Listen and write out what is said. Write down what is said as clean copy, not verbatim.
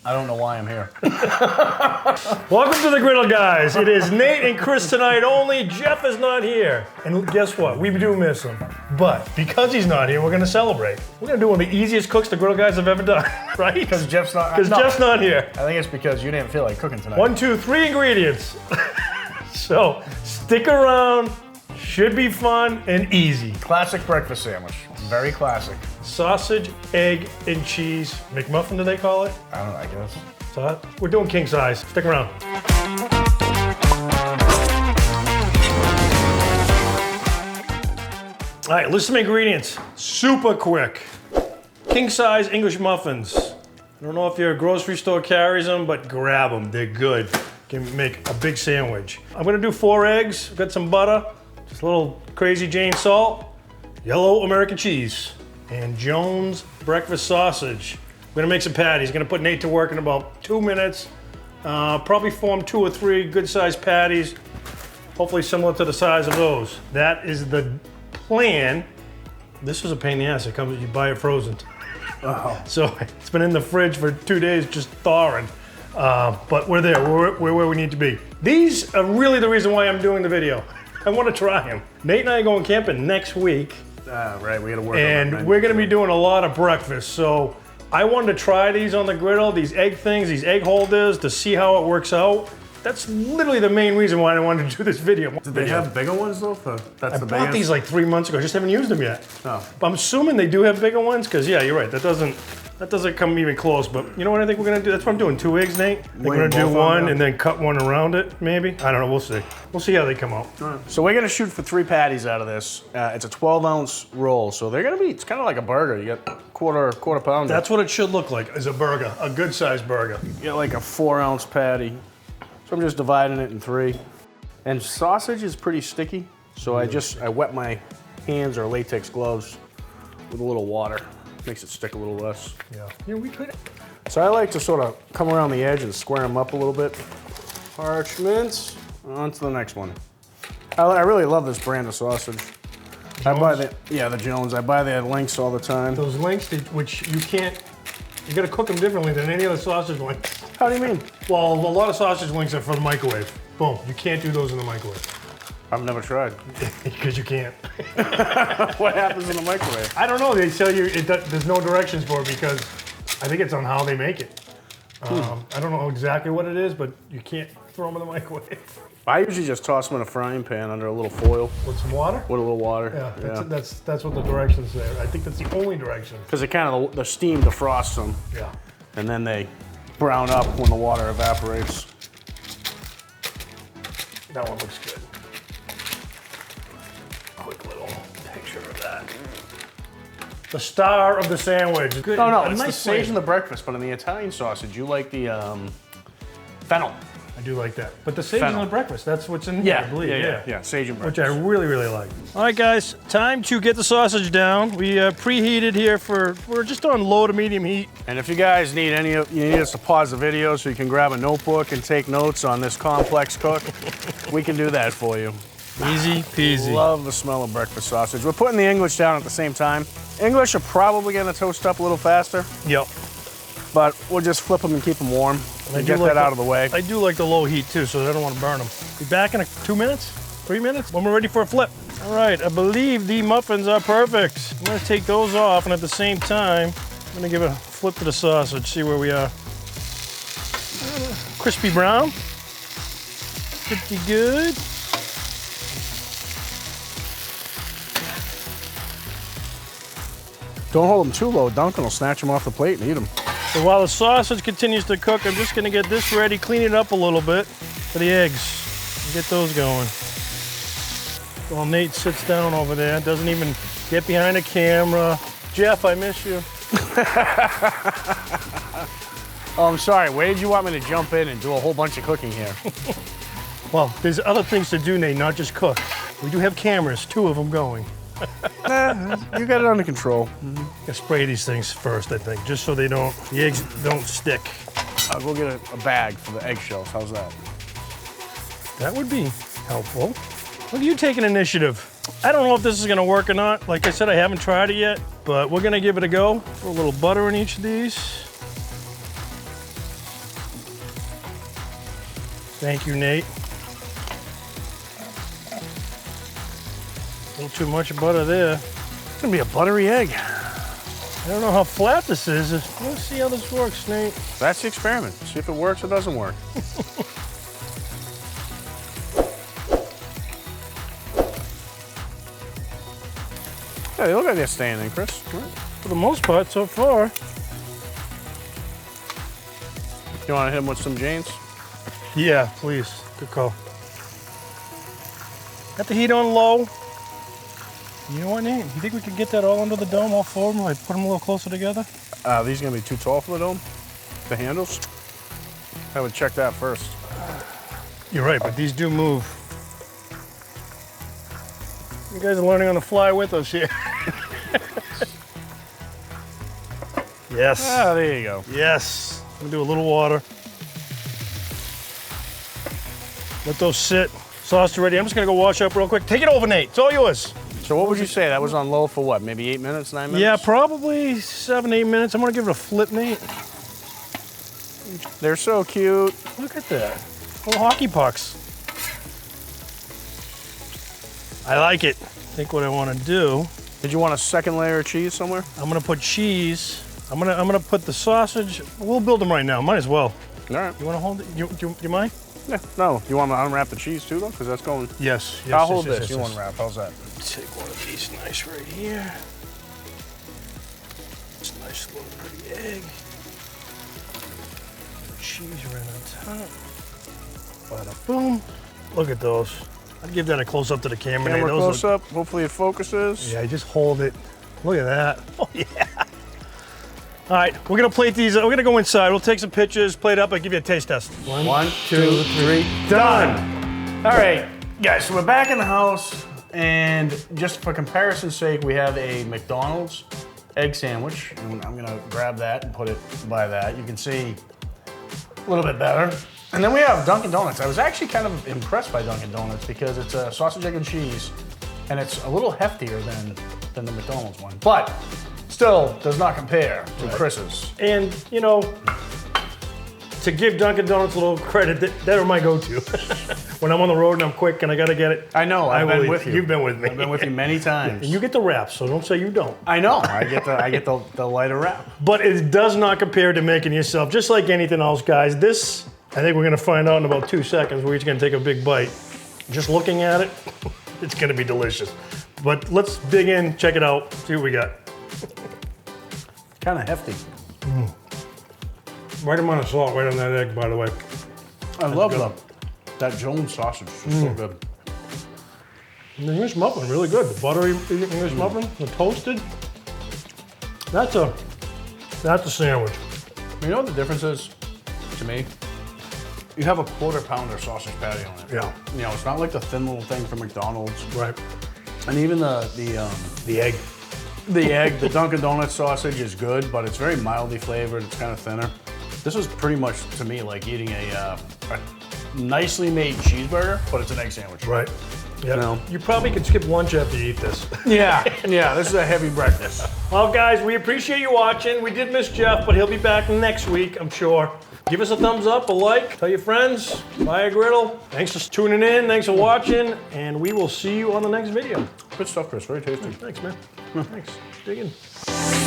I don't know why I'm here. Welcome to the Griddle Guys. It is Nate and Chris tonight only. Jeff is not here. And guess what? We do miss him. But because he's not here, we're going to celebrate. We're going to do one of the easiest cooks the Griddle Guys have ever done, right? Because Jeff's not. Because Jeff's not here. I think it's because you didn't feel like cooking tonight. 1, 2, 3 ingredients. So stick around. Should be fun and easy. Classic breakfast sandwich. Very classic. Sausage, egg, and cheese. McMuffin, do they call it? I don't know, I guess. So we're doing king size. Stick around. All right, list some ingredients. Super quick. King size English muffins. I don't know if your grocery store carries them, but grab them. They're good. Can make a big sandwich. I'm gonna do 4 eggs. Got some butter, just a little Crazy Jane salt, yellow American cheese, and Jones breakfast sausage. We're gonna make some patties. Gonna put Nate to work in about 2 minutes. Probably form 2 or 3 good-sized patties, hopefully similar to the size of those. That is the plan. This was a pain in the ass. It comes, you buy it frozen. Wow. So it's been in the fridge for 2 days, just thawing. But we're there. We're where we need to be. These are really the reason why I'm doing the video. I want to try them. Nate and I are going camping next week. Right, we gotta work and on that. And we're gonna be doing a lot of breakfast. So I wanted to try these on the griddle, these egg things, these egg holders, to see how it works out. That's literally the main reason why I wanted to do this video. Did they have bigger ones though? I bought these like 3 months ago, just haven't used them yet. Oh. But I'm assuming they do have bigger ones, because yeah, you're right, that doesn't come even close. But you know what I think we're gonna do? That's what I'm doing, 2 eggs, Nate. We're gonna do one and then cut one around it, maybe. I don't know, we'll see. We'll see how they come out. So we're gonna shoot for 3 patties out of this. It's a 12-ounce roll, so they're gonna be, it's kind of like a burger. You got quarter pounder. That's what it should look like, is a burger, a good-sized burger. You get like a 4-ounce patty. So I'm just dividing it in 3. And sausage is pretty sticky, so I wet my hands or latex gloves with a little water. Makes it stick a little less. Yeah, we could. So I like to sort of come around the edge and square them up a little bit. Parchment, on to the next one. I really love this brand of sausage. Jones? I buy the Jones. I buy their links all the time. Those links, which you can't, you gotta cook them differently than any other sausage links. How do you mean? Well, a lot of sausage links are for the microwave. Boom, you can't do those in the microwave. I've never tried. Because you can't. What happens in the microwave? I don't know, they tell you, there's no directions for it because I think it's on how they make it. I don't know exactly what it is, but you can't throw them in the microwave. I usually just toss them in a frying pan under a little foil. With some water? With a little water. Yeah, that's what the directions say. I think that's the only direction. Because it kind of, the steam defrosts them. Yeah. And then they brown up when the water evaporates. That one looks good. Quick little picture of that. The star of the sandwich. Good. No, it's the sage and the breakfast, but in the Italian sausage, you like the fennel. I do like that. But the sage and the breakfast, that's what's in here, I believe. Yeah, sage and breakfast. Which I really, really like. All right, guys, time to get the sausage down. We preheated here we're just on low to medium heat. And if you guys need you need us to pause the video so you can grab a notebook and take notes on this complex cook, we can do that for you. Easy peasy. Love the smell of breakfast sausage. We're putting the English down at the same time. English are probably gonna toast up a little faster. Yep. But we'll just flip them and keep them warm. And get that out of the way. I do like the low heat too, so I don't want to burn them. Be back in 2 minutes, 3 minutes, when we're ready for a flip. All right, I believe the muffins are perfect. I'm gonna take those off, and at the same time, I'm gonna give a flip to the sausage, see where we are. Crispy brown, pretty good. Don't hold them too low. Duncan will snatch them off the plate and eat them. So while the sausage continues to cook, I'm just gonna get this ready, clean it up a little bit for the eggs, and get those going. While Nate sits down over there, doesn't even get behind the camera. Jeff, I miss you. Oh, I'm sorry, where did you want me to jump in and do a whole bunch of cooking here? Well, there's other things to do, Nate, not just cook. We do have cameras, 2 of them going. You got it under control. I spray these things first, I think, just so the eggs don't stick. I'll go get a bag for the eggshells. How's that? That would be helpful. Look at you taking initiative. I don't know if this is gonna work or not. Like I said, I haven't tried it yet, but we're gonna give it a go. Throw a little butter in each of these. Thank you, Nate. A little too much butter there. It's gonna be a buttery egg. I don't know how flat this is. Let's see how this works, Nate. That's the experiment. See if it works or doesn't work. Yeah, they look like they're staying in, Chris. For the most part, so far. You want to hit them with some Gents? Yeah, please. Good call. Got the heat on low. You know what, Nate? You think we could get that all under the dome, all four of them? Like put them a little closer together? These are gonna be too tall for the dome. The handles. I would check that first. You're right, but these do move. You guys are learning on the fly with us here. Yes. Ah, there you go. Yes. I'm gonna do a little water. Let those sit. Sauce ready. I'm just gonna go wash up real quick. Take it over, Nate. It's all yours. So what would you say? That was on low for what? Maybe 8 minutes, 9 minutes? Yeah, probably 7, 8 minutes. I'm gonna give it a flip, Nate. They're so cute. Look at that. Little hockey pucks. I like it. I think what I want to do. Did you want a second layer of cheese somewhere? I'm gonna put cheese. I'm gonna put the sausage. We'll build them right now. Might as well. All right. You wanna hold it? Do you mind? Yeah. No. You want to unwrap the cheese too, though? Because that's going. Yes. I'll hold this. You unwrap. How's that? Take one of these nice right here. It's a nice little pretty egg. Cheese right on top. Bada boom. Look at those. I'd give that a close up to the camera. Camera Those close look... up. Hopefully it focuses. Yeah, just hold it. Look at that. Oh yeah. All right, we're gonna plate these. We're gonna go inside. We'll take some pictures, plate up, and give you a taste test. One, two, three, done. All right, guys. So we're back in the house, and just for comparison's sake, we have a McDonald's egg sandwich, and I'm gonna grab that and put it by that. You can see a little bit better. And then we have Dunkin' Donuts. I was actually kind of impressed by Dunkin' Donuts because it's a sausage, egg, and cheese, and it's a little heftier than the McDonald's one, but still does not compare to Chris's. And you know, to give Dunkin' Donuts a little credit, they're my go-to. When I'm on the road and I'm quick and I gotta get it. I know. I've been with you. You've been with me. I've been with you many times. And you get the wraps, so don't say you don't. I know. I get the lighter wrap. But it does not compare to making yourself. Just like anything else, guys. This, I think we're gonna find out in about 2 seconds. We're each gonna take a big bite. Just looking at it, it's gonna be delicious. But let's dig in, check it out, see what we got. Kind of hefty. Right amount of salt right on that egg, by the way. I love that Jones sausage. It's so good. The English muffin, really good. The buttery English muffin, the toasted. That's a sandwich. You know what the difference is to me? You have a quarter-pounder sausage patty on it. Yeah. You know, it's not like the thin little thing from McDonald's. Right. And even the egg. The egg, the Dunkin' Donuts sausage is good, but it's very mildly flavored. It's kind of thinner. This is pretty much, to me, like eating a nicely made cheeseburger, but it's an egg sandwich. Right. Yeah. No. You probably could skip lunch after you eat this. Yeah, this is a heavy breakfast. Well, guys, we appreciate you watching. We did miss Jeff, but he'll be back next week, I'm sure. Give us a thumbs up, a like, tell your friends, buy a griddle. Thanks for tuning in, thanks for watching, and we will see you on the next video. Good stuff, Chris. Very tasty. Thanks, man. Thanks. Dig in.